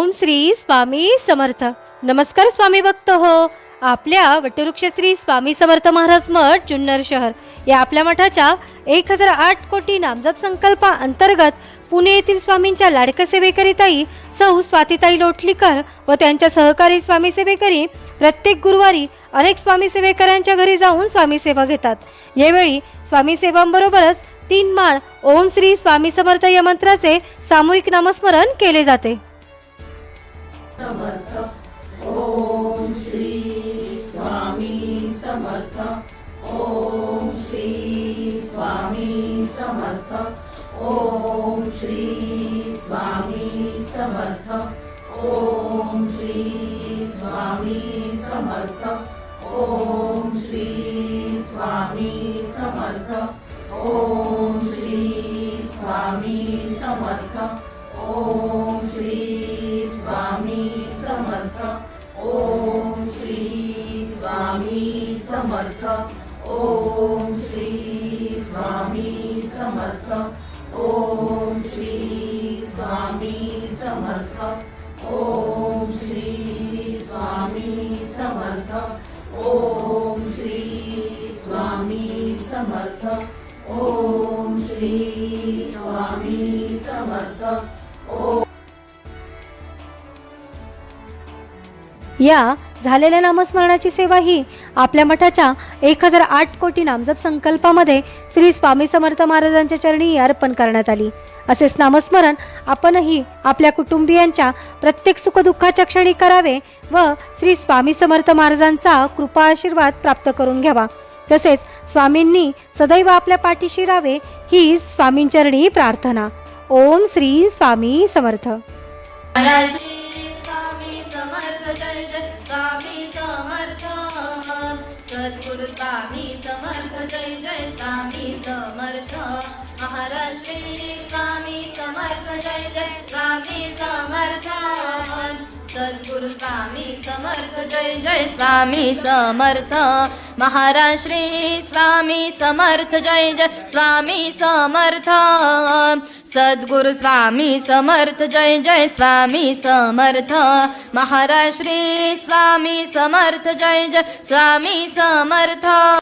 ओम श्री स्वामी समर्थ। नमस्कार स्वामी भक्त हो। आपल्या वटवृक्ष श्री स्वामी समर्थ महाराज मठ जुन्नर शहर या आपल्या मठाच्या 1008 कोटी नामजप संकल्पा अंतर्गत पुणे येथील स्वामींच्या लाडक्या सेवेकरीताई सौ स्वातीताई लोटलीकर व त्यांच्या सहकारी स्वामी सेवेकरी प्रत्येक गुरुवारी अनेक स्वामी सेवेकरांच्या घरी जाऊन स्वामी सेवा घेतात। यावेळी स्वामी सेवांबरोबरच 3 माळ ओम श्री स्वामी समर्थ या मंत्राचे सामूहिक नामस्मरण केले जाते। समर्थ ओम श्री स्वामी समर्थ ओम श्री स्वामी समर्थ ओम श्री स्वामी समर्थ ओम श्री स्वामी समर्थ ओम श्री स्वामी समर्थ ओम श्री स्वामी समर्थ ओम श्री स्वामी समर्थ ओम श्री स्वामी समर्थ ओम श्री स्वामी समर्थ ओम श्री स्वामी समर्थ ओम श्री स्वामी समर्थ ओम श्री स्वामी समर्थ ओम श्री स्वामी समर्थ या झालेल्या नामस्मरणाची सेवा ही आपल्या मठाच्या 1008 कोटी नामजप संकल्पामध्ये श्री स्वामी समर्थ महाराजांच्या चरणी अर्पण करण्यात आली। असेच नामस्मरण आपणही आपल्या कुटुंबियांच्या प्रत्येक सुखदुःखाच्या क्षणी करावे व श्री स्वामी समर्थ महाराजांचा कृपा आशीर्वाद प्राप्त करून घ्यावा। तसेच स्वामींनी सदैव आपल्या पाठीशी राहावे ही स्वामींचरणी प्रार्थना। ओम श्री स्वामी समर्थ। जय जय स्वामी समर्थ सद्गुरु स्वामी समर्थ जय जय स्वामी समर्थ महाराज श्री स्वामी समर्थ जय जय स्वामी समर्थ सद्गुरु स्वामी समर्थ जय जय स्वामी समर्थ महाराज श्री स्वामी समर्थ जय जय स्वामी समर्थ सद्गुरु स्वामी समर्थ जय जय स्वामी समर्थ महाराज श्री स्वामी समर्थ जय जय स्वामी समर्थ।